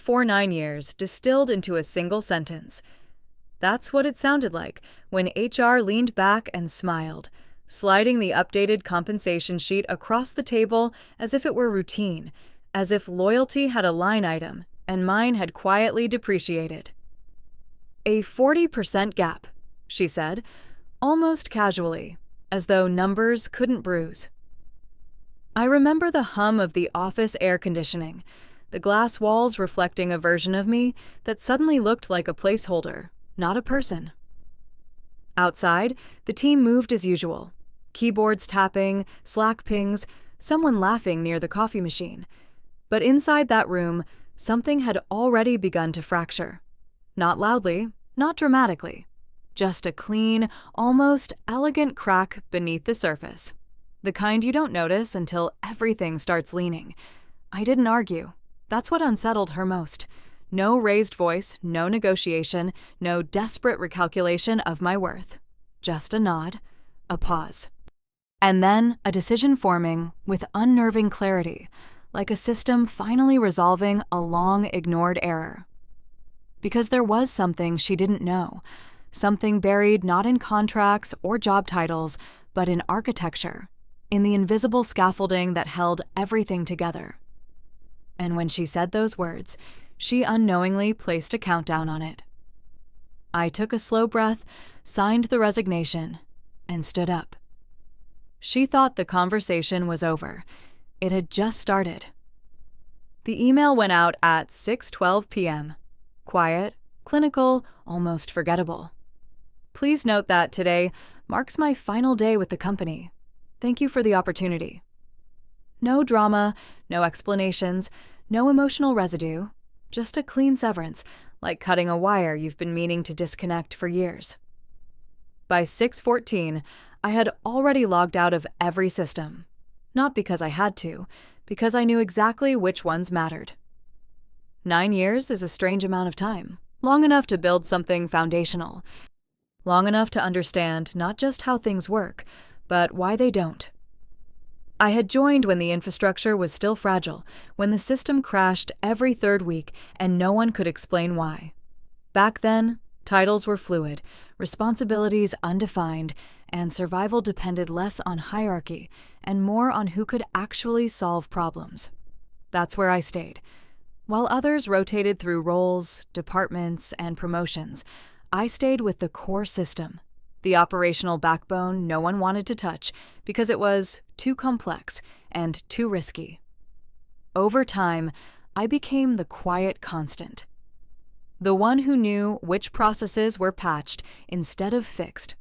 For 9 years, distilled into a single sentence. That's what it sounded like when HR leaned back and smiled, sliding the updated compensation sheet across the table as if it were routine, as if loyalty had a line item and mine had quietly depreciated. A 40% gap, she said, almost casually, as though numbers couldn't bruise. I remember the hum of the office air conditioning, the glass walls reflecting a version of me that suddenly looked like a placeholder, not a person. Outside, the team moved as usual. Keyboards tapping, Slack pings, someone laughing near the coffee machine. But inside that room, something had already begun to fracture. Not loudly, not dramatically. Just a clean, almost elegant crack beneath the surface. The kind you don't notice until everything starts leaning. I didn't argue. That's what unsettled her most. No raised voice, no negotiation, no desperate recalculation of my worth. Just a nod, a pause. And then a decision forming with unnerving clarity, like a system finally resolving a long-ignored error. Because there was something she didn't know, something buried not in contracts or job titles, but in architecture, in the invisible scaffolding that held everything together. And when she said those words, she unknowingly placed a countdown on it. I took a slow breath, signed the resignation, and stood up. She thought the conversation was over. It had just started. The email went out at 6:12 p.m. Quiet, clinical, almost forgettable. Please note that today marks my final day with the company. Thank you for the opportunity. No drama, no explanations, no emotional residue, just a clean severance, like cutting a wire you've been meaning to disconnect for years. By 6:14, I had already logged out of every system. Not because I had to, because I knew exactly which ones mattered. 9 years is a strange amount of time, long enough to build something foundational, long enough to understand not just how things work, but why they don't. I had joined when the infrastructure was still fragile, when the system crashed every third week and no one could explain why. Back then, titles were fluid, responsibilities undefined, and survival depended less on hierarchy and more on who could actually solve problems. That's where I stayed. While others rotated through roles, departments, and promotions, I stayed with the core system, the operational backbone no one wanted to touch because it was too complex and too risky. Over time, I became the quiet constant. The one who knew which processes were patched instead of fixed.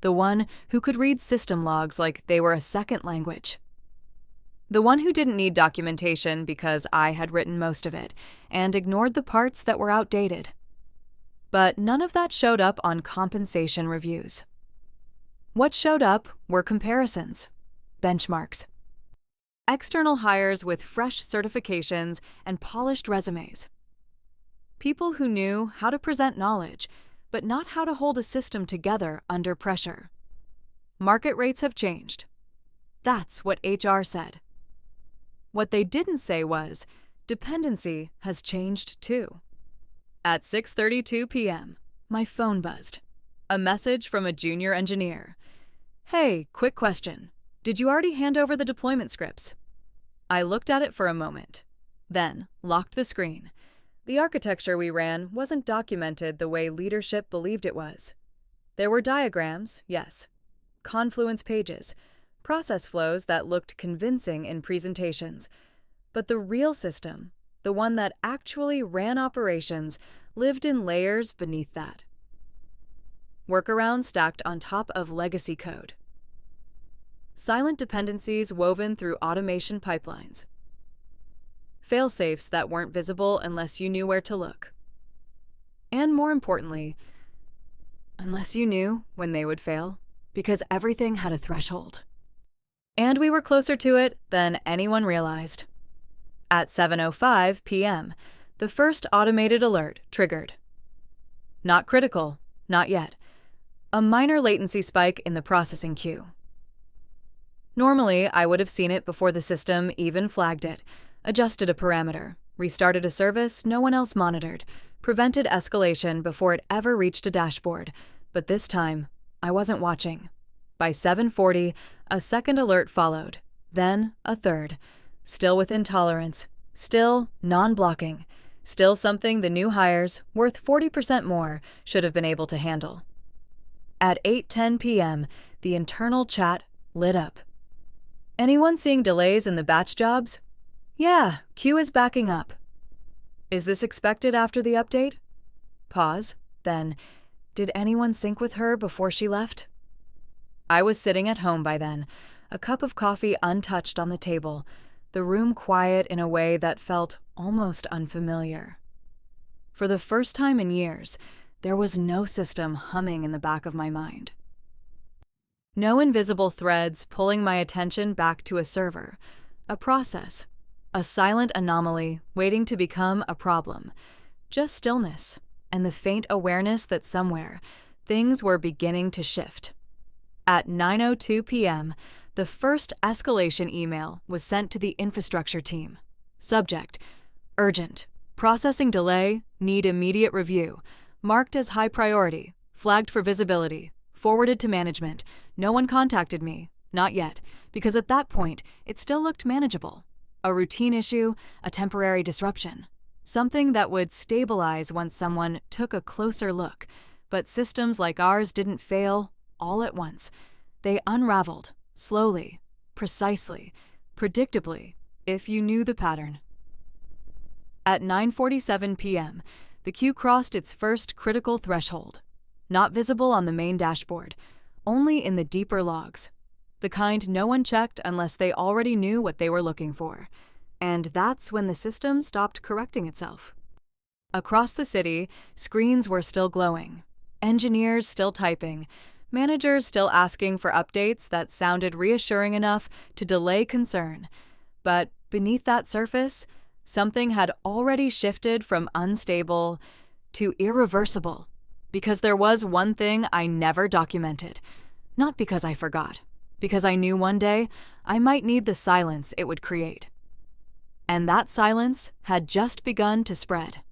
The one who could read system logs like they were a second language. The one who didn't need documentation because I had written most of it and ignored the parts that were outdated. But none of that showed up on compensation reviews. What showed up were comparisons, benchmarks. External hires with fresh certifications and polished resumes. People who knew how to present knowledge, but not how to hold a system together under pressure. Market rates have changed. That's what HR said. What they didn't say was, dependency has changed too. At 6:32 p.m., my phone buzzed. A message from a junior engineer. Hey, quick question. Did you already hand over the deployment scripts? I looked at it for a moment, then locked the screen. The architecture we ran wasn't documented the way leadership believed it was. There were diagrams, yes, Confluence pages, process flows that looked convincing in presentations, but the real system, the one that actually ran operations, lived in layers beneath that. Workarounds stacked on top of legacy code. Silent dependencies woven through automation pipelines. Fail-safes that weren't visible unless you knew where to look. And more importantly, unless you knew when they would fail, because everything had a threshold. And we were closer to it than anyone realized. At 7:05 p.m., the first automated alert triggered. Not critical, not yet. A minor latency spike in the processing queue. Normally, I would have seen it before the system even flagged it, adjusted a parameter, restarted a service no one else monitored, prevented escalation before it ever reached a dashboard. But this time, I wasn't watching. By 7:40, a second alert followed, then a third. Still with intolerance, still non-blocking, still something the new hires, worth 40% more, should have been able to handle. At 8:10 p.m., the internal chat lit up. Anyone seeing delays in the batch jobs? Yeah, queue is backing up. Is this expected after the update? Pause. Then, did anyone sync with her before she left? I was sitting at home by then, a cup of coffee untouched on the table, the room quiet in a way that felt almost unfamiliar. For the first time in years, there was no system humming in the back of my mind. No invisible threads pulling my attention back to a server, a process, a silent anomaly waiting to become a problem. Just stillness and the faint awareness that somewhere, things were beginning to shift. At 9:02 p.m., the first escalation email was sent to the infrastructure team. Subject: urgent. Processing delay, need immediate review. Marked as high priority, flagged for visibility, forwarded to management. No one contacted me, not yet, because at that point, it still looked manageable. A routine issue, a temporary disruption. Something that would stabilize once someone took a closer look. But systems like ours didn't fail all at once. They unraveled, slowly, precisely, predictably, if you knew the pattern. At 9:47 p.m., the queue crossed its first critical threshold. Not visible on the main dashboard, only in the deeper logs. The kind no one checked unless they already knew what they were looking for. And that's when the system stopped correcting itself. Across the city, screens were still glowing, engineers still typing, managers still asking for updates that sounded reassuring enough to delay concern. But beneath that surface, something had already shifted from unstable to irreversible. Because there was one thing I never documented. Not because I forgot, because I knew one day I might need the silence it would create. And that silence had just begun to spread.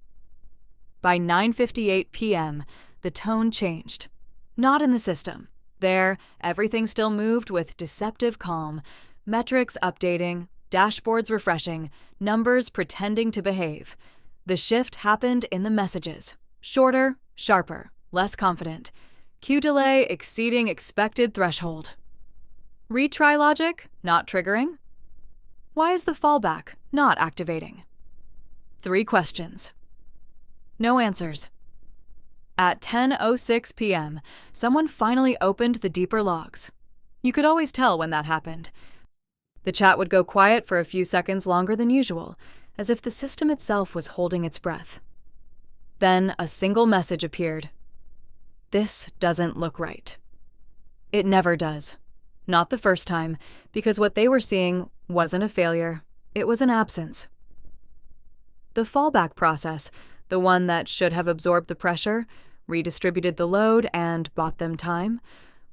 By 9:58 p.m., the tone changed. Not in the system. There, everything still moved with deceptive calm, metrics updating, dashboards refreshing, numbers pretending to behave. The shift happened in the messages. Shorter, sharper, less confident. Queue delay exceeding expected threshold. Retry logic not triggering? Why is the fallback not activating? 3 questions. No answers. At 10:06 p.m., someone finally opened the deeper logs. You could always tell when that happened. The chat would go quiet for a few seconds longer than usual, as if the system itself was holding its breath. Then a single message appeared. This doesn't look right. It never does. Not the first time, because what they were seeing wasn't a failure, it was an absence. The fallback process, the one that should have absorbed the pressure, redistributed the load, and bought them time,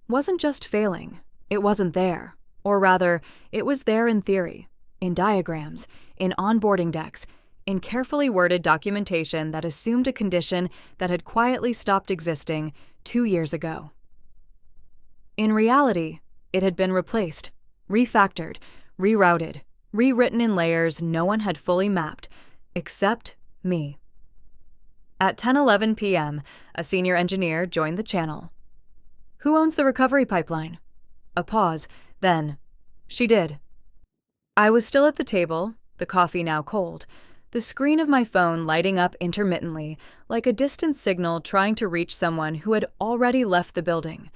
wasn't just failing, it wasn't there. Or rather, it was there in theory, in diagrams, in onboarding decks, in carefully worded documentation that assumed a condition that had quietly stopped existing 2 years ago. In reality, it had been replaced, refactored, rerouted, rewritten in layers no one had fully mapped, except me. At 10:11 p.m., a senior engineer joined the channel. Who owns the recovery pipeline? A pause, then, she did. I was still at the table, the coffee now cold, the screen of my phone lighting up intermittently, like a distant signal trying to reach someone who had already left the building.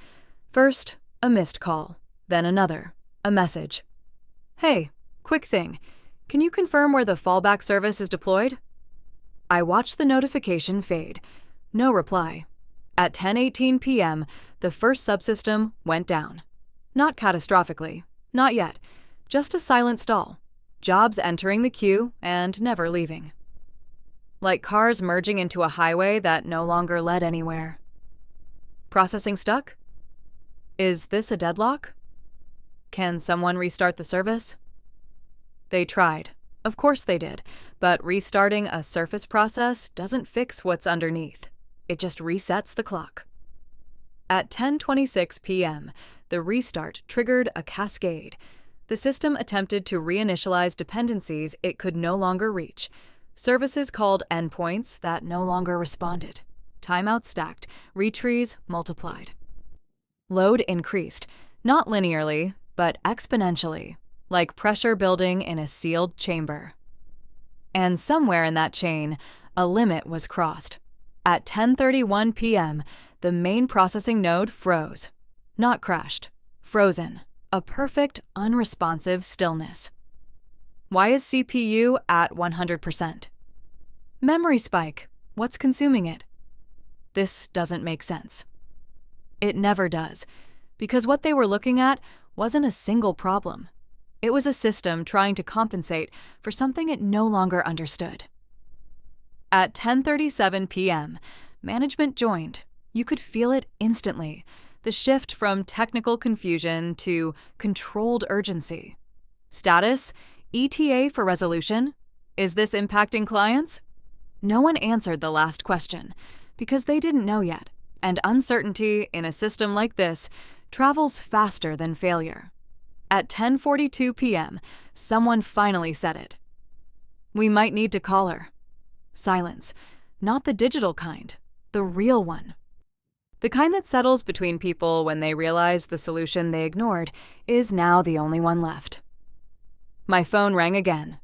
First, a missed call, then another, a message. Hey, quick thing, can you confirm where the fallback service is deployed? I watched the notification fade. No reply. At 10:18 p.m., the first subsystem went down. Not catastrophically, not yet, just a silent stall. Jobs entering the queue and never leaving. Like cars merging into a highway that no longer led anywhere. Processing stuck? Is this a deadlock? Can someone restart the service? They tried, Of course they did, but restarting a surface process doesn't fix what's underneath. It just resets the clock. At 10:26 p.m., the restart triggered a cascade. The system attempted to reinitialize dependencies it could no longer reach. Services called endpoints that no longer responded. Timeouts stacked, retries multiplied. Load increased, not linearly, but exponentially, like pressure building in a sealed chamber. And somewhere in that chain, a limit was crossed. At 10:31 p.m., the main processing node froze. Not crashed, frozen. A perfect, unresponsive stillness. Why is CPU at 100%? Memory spike. What's consuming it? This doesn't make sense. It never does, because what they were looking at wasn't a single problem. It was a system trying to compensate for something it no longer understood. At 10:37 p.m., management joined. You could feel it instantly, the shift from technical confusion to controlled urgency. Status: ETA for resolution? Is this impacting clients? No one answered the last question, because they didn't know yet, and uncertainty in a system like this travels faster than failure. At 10:42 p.m., someone finally said it. We might need to call her. Silence. Not the digital kind, the real one. The kind that settles between people when they realize the solution they ignored is now the only one left. My phone rang again.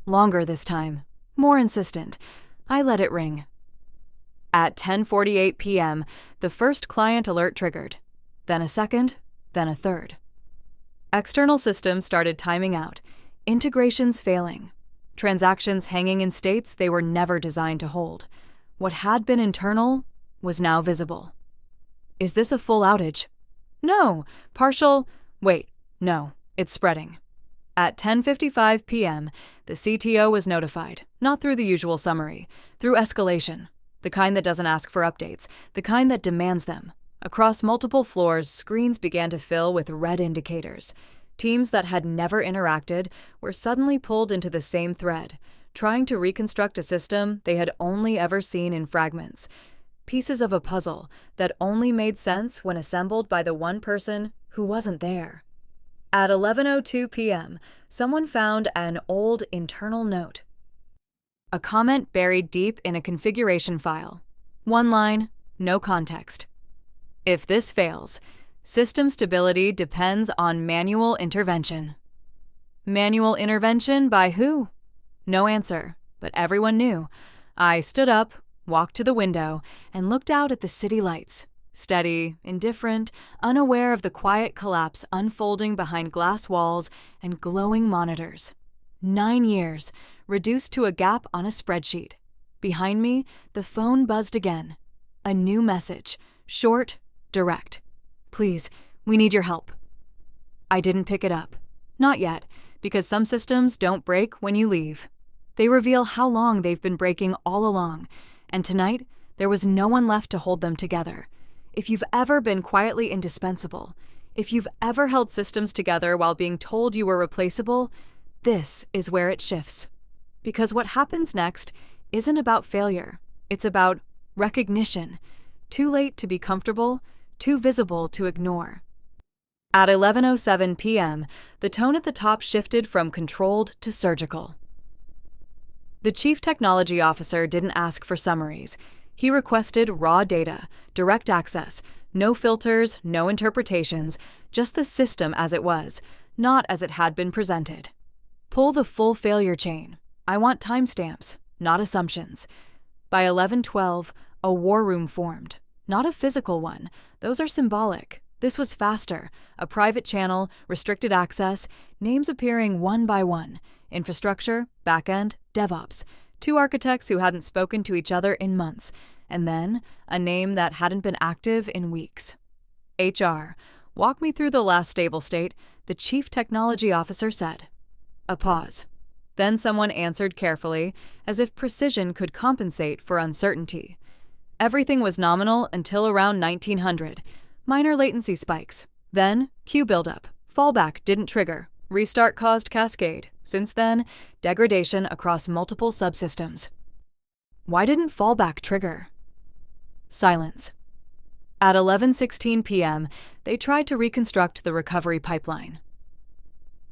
Longer this time, more insistent. I let it ring. At 10:48 p.m., the first client alert triggered, then a second, then a third. External systems started timing out, integrations failing, transactions hanging in states they were never designed to hold. What had been internal was now visible. Is this a full outage? No, partial. Wait, no, it's spreading. At 10:55 p.m., the CTO was notified, not through the usual summary, through escalation, the kind that doesn't ask for updates, the kind that demands them. Across multiple floors, screens began to fill with red indicators. Teams that had never interacted were suddenly pulled into the same thread, trying to reconstruct a system they had only ever seen in fragments. Pieces of a puzzle that only made sense when assembled by the one person who wasn't there. At 11:02 p.m., someone found an old internal note. A comment buried deep in a configuration file. One line, no context. If this fails, system stability depends on manual intervention. Manual intervention by who? No answer, but everyone knew. I stood up, walked to the window, and looked out at the city lights, steady, indifferent, unaware of the quiet collapse unfolding behind glass walls and glowing monitors. 9 years, reduced to a gap on a spreadsheet. Behind me, the phone buzzed again. A new message, short, direct. Please, we need your help. I didn't pick it up. Not yet, because some systems don't break when you leave. They reveal how long they've been breaking all along, and tonight, there was no one left to hold them together. If you've ever been quietly indispensable, if you've ever held systems together while being told you were replaceable, this is where it shifts. Because what happens next isn't about failure. It's about recognition. Too late to be comfortable, too visible to ignore. At 11:07 p.m., the tone at the top shifted from controlled to surgical. The Chief Technology Officer didn't ask for summaries. He requested raw data, direct access, no filters, no interpretations, just the system as it was, not as it had been presented. Pull the full failure chain. I want timestamps, not assumptions. By 11:12, a war room formed. Not a physical one. Those are symbolic. This was faster. A private channel, restricted access, names appearing one by one. Infrastructure, backend, DevOps. 2 architects who hadn't spoken to each other in months. And then, a name that hadn't been active in weeks. HR. Walk me through the last stable state, the Chief Technology Officer said. A pause. Then someone answered carefully, as if precision could compensate for uncertainty. Everything was nominal until around 1900. Minor latency spikes. Then, queue buildup. Fallback didn't trigger. Restart caused cascade. Since then, degradation across multiple subsystems. Why didn't fallback trigger? Silence. At 11:16 p.m., they tried to reconstruct the recovery pipeline.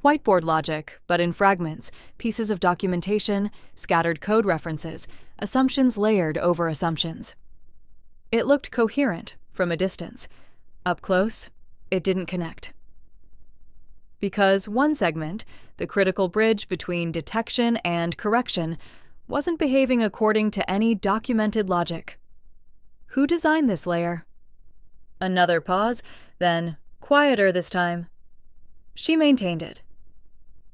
Whiteboard logic, but in fragments, pieces of documentation, scattered code references, assumptions layered over assumptions. It looked coherent from a distance. Up close, it didn't connect. Because one segment, the critical bridge between detection and correction, wasn't behaving according to any documented logic. Who designed this layer? Another pause, then quieter this time. She maintained it.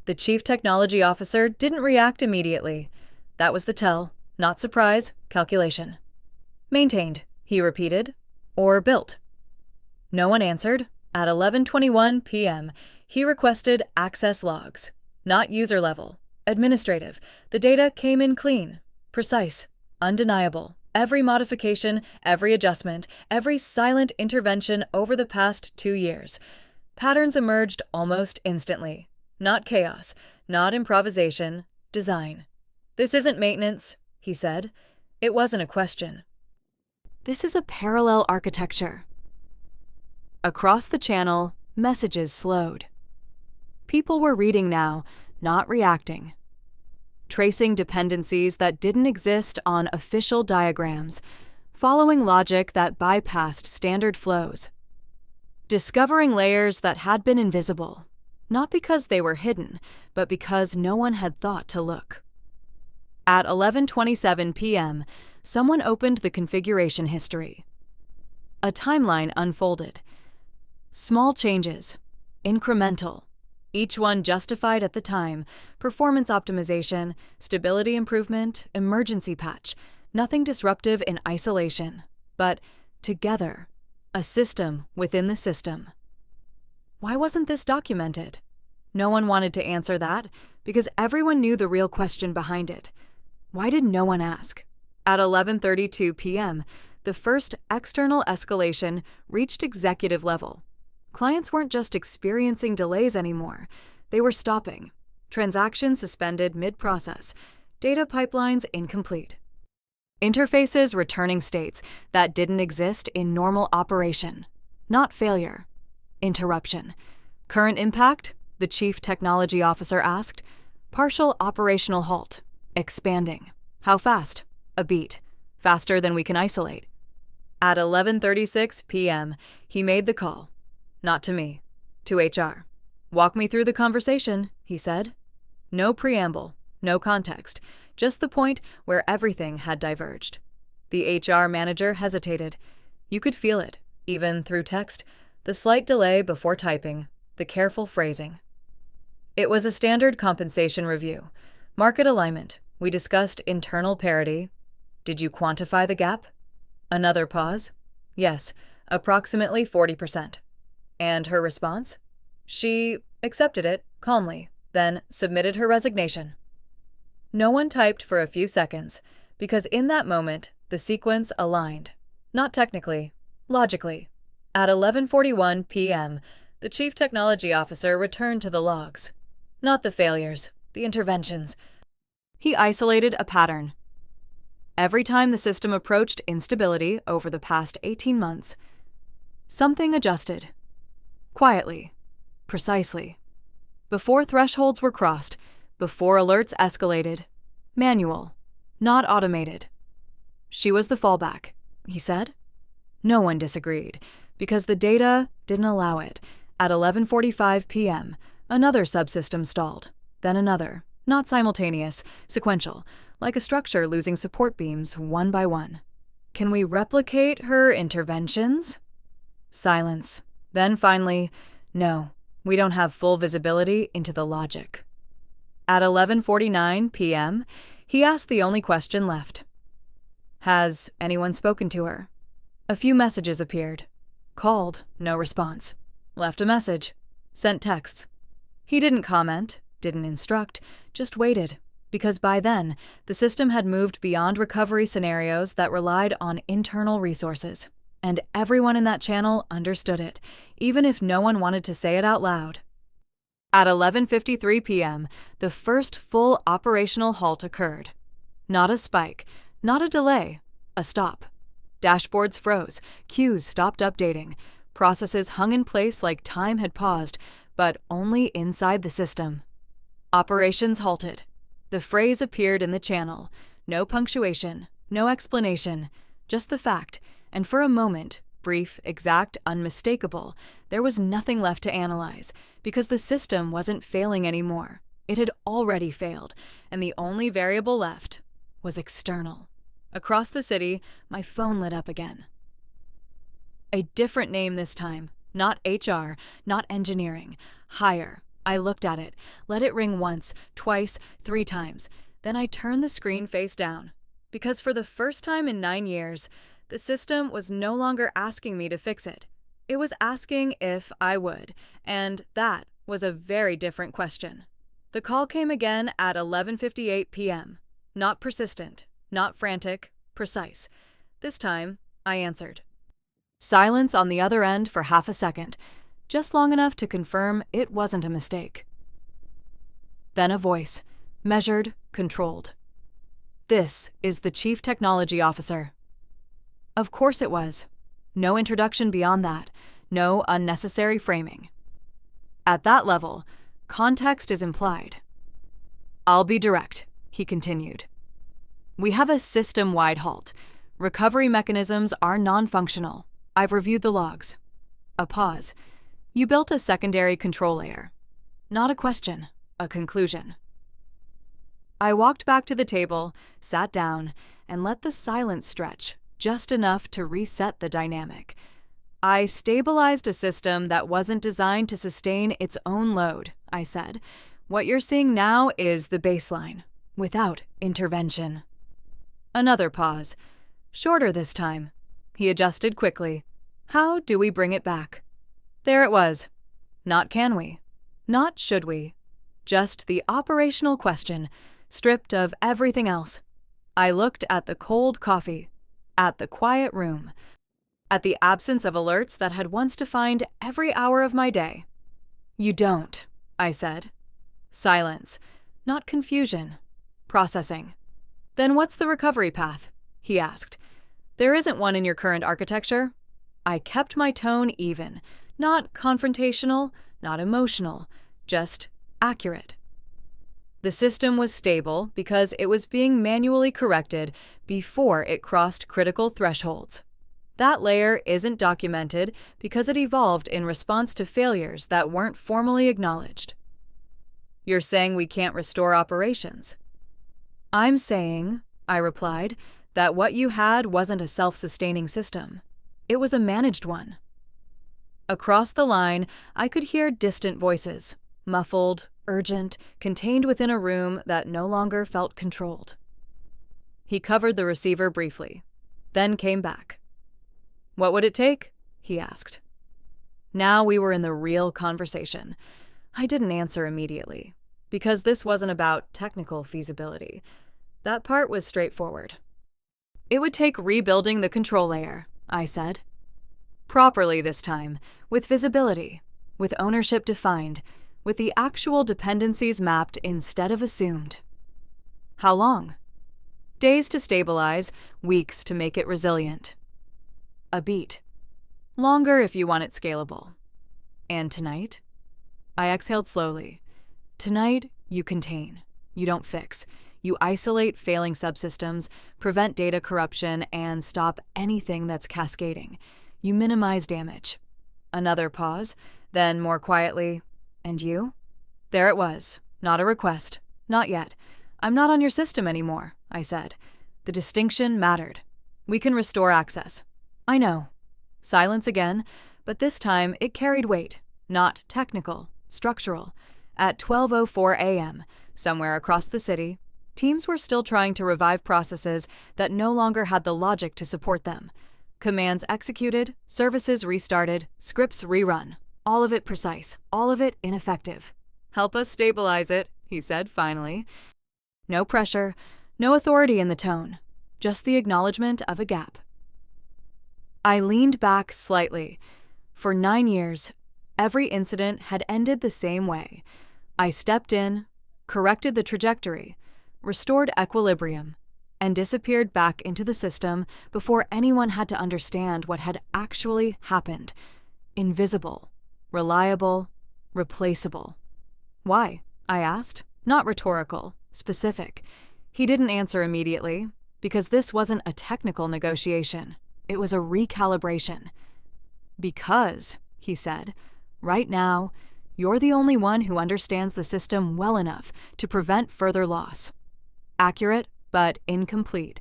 The Chief Technology Officer didn't react immediately. That was the tell, not surprise, calculation. Maintained, he repeated. Or built. No one answered. At 11:21 p.m., he requested access logs. Not user level. Administrative. The data came in clean, precise, undeniable. Every modification, every adjustment, every silent intervention over the past 2 years. Patterns emerged almost instantly. Not chaos, not improvisation, design. This isn't maintenance, he said. It wasn't a question. This is a parallel architecture. Across the channel, messages slowed. People were reading now, not reacting. Tracing dependencies that didn't exist on official diagrams, following logic that bypassed standard flows. Discovering layers that had been invisible, not because they were hidden, but because no one had thought to look. At 11:27 p.m., someone opened the configuration history. A timeline unfolded. Small changes, incremental, each one justified at the time, performance optimization, stability improvement, emergency patch, nothing disruptive in isolation, but together, a system within the system. Why wasn't this documented? No one wanted to answer that because everyone knew the real question behind it. Why did no one ask? At 11:32 p.m., the first external escalation reached executive level. Clients weren't just experiencing delays anymore. They were stopping. Transactions suspended mid-process. Data pipelines incomplete. Interfaces returning states that didn't exist in normal operation. Not failure. Interruption. Current impact? The Chief Technology Officer asked. Partial operational halt. Expanding. How fast? A beat. Faster than we can isolate. At 11:36 p.m., he made the call. Not to me. To HR. Walk me through the conversation, he said. No preamble, no context, just the point where everything had diverged. The HR manager hesitated. You could feel it, even through text, the slight delay before typing, the careful phrasing. It was a standard compensation review. Market alignment. We discussed internal parity. Did you quantify the gap? Another pause. Yes, approximately 40%. And her response? She accepted it calmly, then submitted her resignation. No one typed for a few seconds, because in that moment, the sequence aligned. Not technically, logically. At 11:41 p.m., the Chief Technology Officer returned to the logs. Not the failures, the interventions. He isolated a pattern. Every time the system approached instability over the past 18 months, something adjusted. Quietly. Precisely. Before thresholds were crossed, before alerts escalated. Manual. Not automated. She was the fallback, he said. No one disagreed, because the data didn't allow it. At 11:45 p.m., another subsystem stalled, then another. Not simultaneous, sequential, like a structure losing support beams one by one. Can we replicate her interventions? Silence. Then finally, no, we don't have full visibility into the logic. At 11:49 p.m., he asked the only question left. Has anyone spoken to her? A few messages appeared. Called, no response. Left a message. Sent texts. He didn't comment, didn't instruct, just waited, because by then, the system had moved beyond recovery scenarios that relied on internal resources. And everyone in that channel understood it, even if no one wanted to say it out loud. At 11:53 p.m., the first full operational halt occurred. Not a spike, not a delay, a stop. Dashboards froze, queues stopped updating, processes hung in place like time had paused, but only inside the system. Operations halted. The phrase appeared in the channel. No punctuation, no explanation, just the fact, and for a moment, brief, exact, unmistakable, there was nothing left to analyze, because the system wasn't failing anymore. It had already failed, and the only variable left was external. Across the city, my phone lit up again. A different name this time. Not HR, not engineering. Higher. I looked at it, let it ring once, twice, 3 times. Then I turned the screen face down. Because for the first time in 9 years, the system was no longer asking me to fix it. It was asking if I would, and that was a very different question. The call came again at 11:58 p.m. Not persistent, not frantic, precise. This time, I answered. Silence on the other end for half a second, just long enough to confirm it wasn't a mistake. Then a voice, measured, controlled. "This is the Chief Technology Officer." Of course it was. No introduction beyond that, no unnecessary framing. At that level, context is implied. "I'll be direct," he continued. "We have a system-wide halt. Recovery mechanisms are non-functional. I've reviewed the logs." A pause. "You built a secondary control layer." Not a question, a conclusion. I walked back to the table, sat down, and let the silence stretch, just enough to reset the dynamic. I stabilized a system that wasn't designed to sustain its own load, I said. What you're seeing now is the baseline, without intervention. Another pause. Shorter this time. He adjusted quickly. How do we bring it back? There it was. Not can we. Not should we. Just the operational question, stripped of everything else. I looked at the cold coffee, at the quiet room, at the absence of alerts that had once defined every hour of my day. You don't, I said. Silence, not confusion. Processing. Then what's the recovery path? He asked. There isn't one in your current architecture. I kept my tone even, not confrontational, not emotional, just accurate. The system was stable because it was being manually corrected before it crossed critical thresholds. That layer isn't documented because it evolved in response to failures that weren't formally acknowledged. You're saying we can't restore operations? I'm saying, I replied, that what you had wasn't a self-sustaining system. It was a managed one. Across the line, I could hear distant voices, muffled, urgent, contained within a room that no longer felt controlled. He covered the receiver briefly, then came back. What would it take? He asked. Now we were in the real conversation. I didn't answer immediately, because this wasn't about technical feasibility. That part was straightforward. It would take rebuilding the control layer, I said. Properly this time, with visibility, with ownership defined, with the actual dependencies mapped instead of assumed. How long? Days to stabilize, weeks to make it resilient. A beat. Longer if you want it scalable. And tonight? I exhaled slowly. Tonight, you contain. You don't fix. You isolate failing subsystems, prevent data corruption, and stop anything that's cascading. You minimize damage. Another pause, then more quietly, and you? There it was. Not a request. Not yet. I'm not on your system anymore, I said. The distinction mattered. We can restore access. I know. Silence again, but this time it carried weight. Not technical, structural. At 12:04 a.m., somewhere across the city, teams were still trying to revive processes that no longer had the logic to support them. Commands executed, services restarted, scripts rerun. All of it precise, all of it ineffective. Help us stabilize it, he said finally. No pressure, no authority in the tone, just the acknowledgement of a gap. I leaned back slightly. For 9 years, Every incident had ended the same way. I stepped in, corrected the trajectory, restored equilibrium, and disappeared back into the system before anyone had to understand what had actually happened. Invisible, reliable, replaceable. Why? I asked. Not rhetorical, specific. He didn't answer immediately, because this wasn't a technical negotiation. It was a recalibration. Because, he said, right now, you're the only one who understands the system well enough to prevent further loss. Accurate, but incomplete.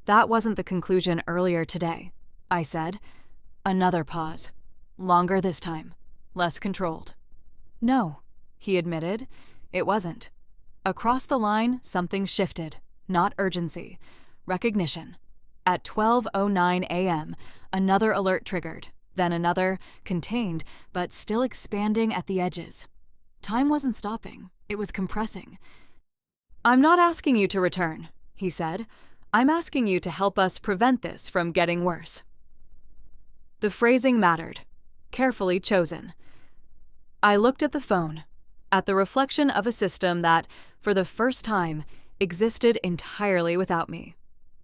That wasn't the conclusion earlier today, I said. Another pause. Longer this time. Less controlled. No, he admitted. It wasn't. Across the line, something shifted. Not urgency. Recognition. At 12:09 a.m., another alert triggered. Then another, contained, but still expanding at the edges. Time wasn't stopping. It was compressing. I'm not asking you to return, he said. I'm asking you to help us prevent this from getting worse. The phrasing mattered. Carefully chosen. I looked at the phone, at the reflection of a system that, for the first time, existed entirely without me.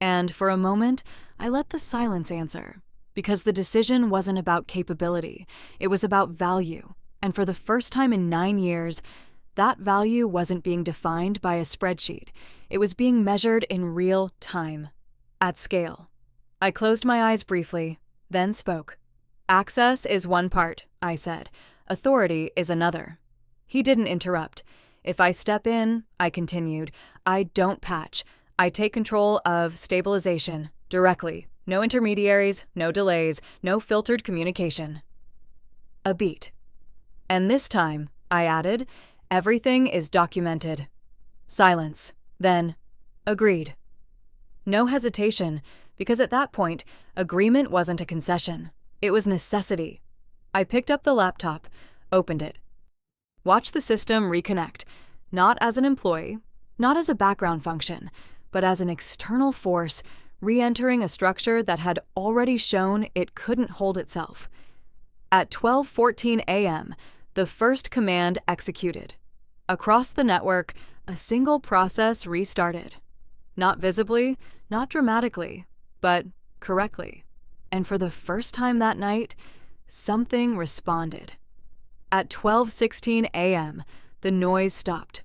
And for a moment, I let the silence answer. Because the decision wasn't about capability, it was about value. And for the first time in 9 years, that value wasn't being defined by a spreadsheet. It was being measured in real time, at scale. I closed my eyes briefly, then spoke. Access is one part, I said. Authority is another. He didn't interrupt. If I step in, I continued, I don't patch. I take control of stabilization, directly. No intermediaries, no delays, no filtered communication. A beat. And this time, I added, everything is documented. Silence. Then, agreed. No hesitation, because at that point, agreement wasn't a concession. It was necessity. I picked up the laptop, opened it. Watch the system reconnect, not as an employee, not as a background function, but as an external force re-entering a structure that had already shown it couldn't hold itself. At 12:14 a.m., the first command executed. Across the network, a single process restarted. Not visibly, not dramatically, but correctly. And for the first time that night, something responded. At 12:16 a.m., the noise stopped.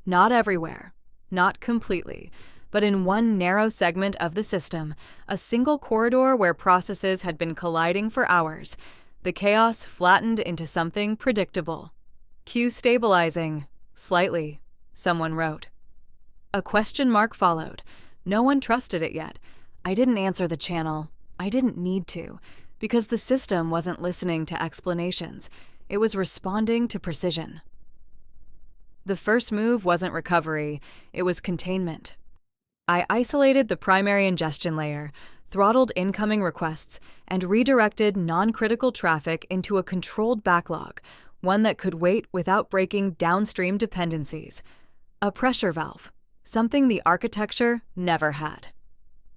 Not everywhere, not completely, but in one narrow segment of the system, a single corridor where processes had been colliding for hours, the chaos flattened into something predictable. Queue stabilizing, slightly, someone wrote. A question mark followed. No one trusted it yet. I didn't answer the channel. I didn't need to, because the system wasn't listening to explanations. It was responding to precision. The first move wasn't recovery, it was containment. I isolated the primary ingestion layer, throttled incoming requests, and redirected non-critical traffic into a controlled backlog, one that could wait without breaking downstream dependencies. A pressure valve, something the architecture never had.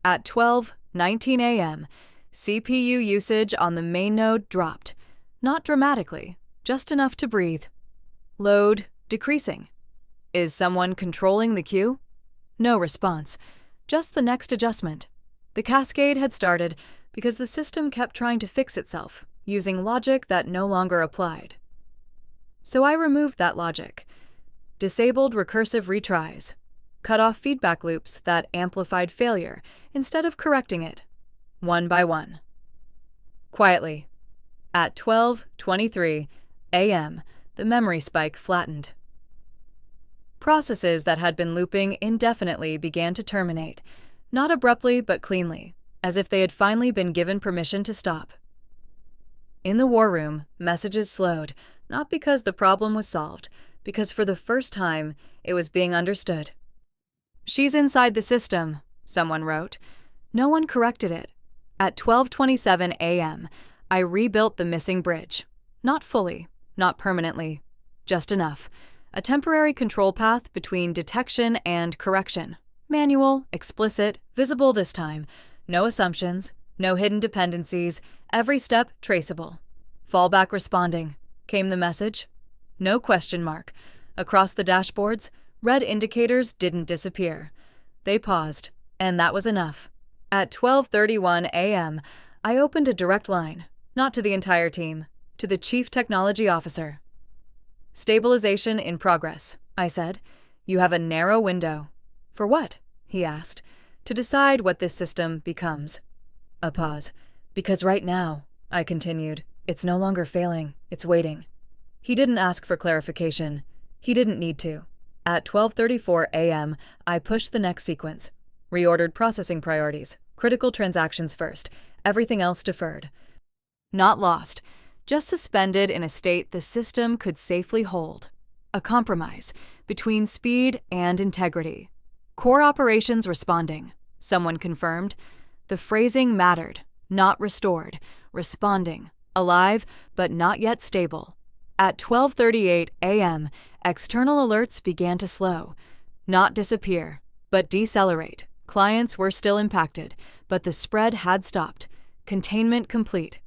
At 12:19 a.m., CPU usage on the main node dropped. Not dramatically, just enough to breathe. Load decreasing. Is someone controlling the queue? No response. Just the next adjustment. The cascade had started because the system kept trying to fix itself, using logic that no longer applied. So I removed that logic. Disabled recursive retries. Cut off feedback loops that amplified failure instead of correcting it, one by one. Quietly. At 12:23 a.m., the memory spike flattened. Processes that had been looping indefinitely began to terminate, not abruptly but cleanly, as if they had finally been given permission to stop. In the war room, messages slowed, not because the problem was solved, because for the first time, it was being understood. She's inside the system, someone wrote. No one corrected it. At 12:27 a.m., I rebuilt the missing bridge. Not fully, not permanently, just enough. A temporary control path between detection and correction. Manual, explicit, visible this time. No assumptions, no hidden dependencies, every step traceable. Fallback responding. came the message. No question mark. Across the dashboards, red indicators didn't disappear. They paused, and that was enough. At 12:31 a.m., I opened a direct line, not to the entire team, to the Chief Technology Officer. "Stabilization in progress," I said. "You have a narrow window." "For what?" he asked. "To decide what this system becomes." A pause. "Because right now," I continued, "it's no longer failing, it's waiting." He didn't ask for clarification. He didn't need to. At 12:34 a.m., I pushed the next sequence. Reordered processing priorities. Critical transactions first. Everything else deferred. Not lost. Just suspended in a state the system could safely hold. A compromise between speed and integrity. Core operations responding, someone confirmed. The phrasing mattered. Not restored. Responding. Alive, but not yet stable. At 12:38 a.m., external alerts began to slow. Not disappear, but decelerate. Clients were still impacted, but the spread had stopped. Containment complete.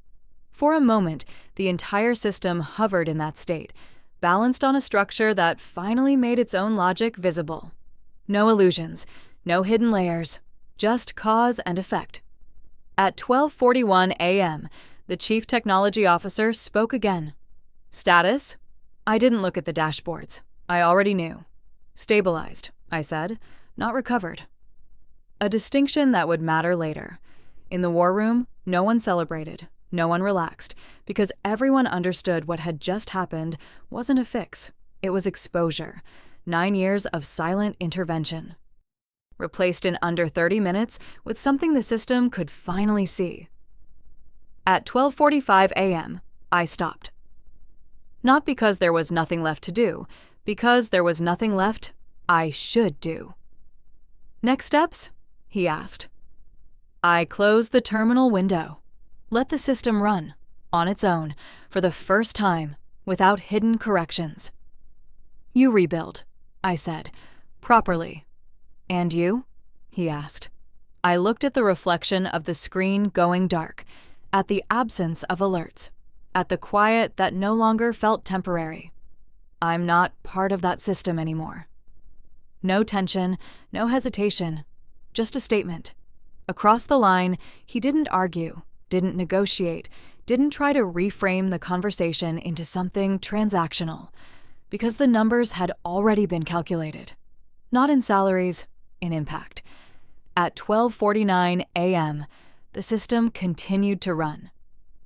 For a moment, the entire system hovered in that state, balanced on a structure that finally made its own logic visible. No illusions, no hidden layers, just cause and effect. At 12:41 a.m., the Chief Technology Officer spoke again. "Status?" I didn't look at the dashboards. I already knew. "Stabilized," I said, "not recovered." A distinction that would matter later. In the war room, no one celebrated, no one relaxed, because everyone understood what had just happened wasn't a fix. It was exposure. 9 years of silent intervention. Replaced in under 30 minutes with something the system could finally see. At 12:45 a.m., I stopped. Not because there was nothing left to do, because there was nothing left I should do. "Next steps?" he asked. I closed the terminal window. Let the system run, on its own, for the first time, without hidden corrections. "You rebuild," I said, "properly." "And you?" he asked. I looked at the reflection of the screen going dark, at the absence of alerts, at the quiet that no longer felt temporary. I'm not part of that system anymore. No tension, no hesitation, just a statement. Across the line, he didn't argue, didn't negotiate, didn't try to reframe the conversation into something transactional, because the numbers had already been calculated. Not in salaries, in impact. At 12:49 a.m., the system continued to run.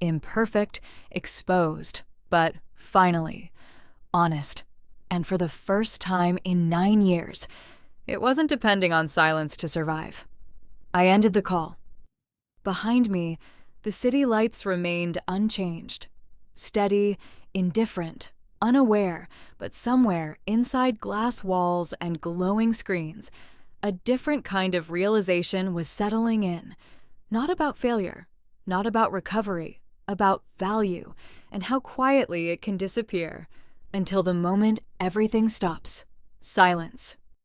Imperfect, exposed, but finally, honest. And for the first time in 9 years, it wasn't depending on silence to survive. I ended the call. Behind me, the city lights remained unchanged. Steady, indifferent, unaware, but somewhere inside glass walls and glowing screens, a different kind of realization was settling in. Not about failure, not about recovery, about value, and how quietly it can disappear, until the moment everything stops. Silence.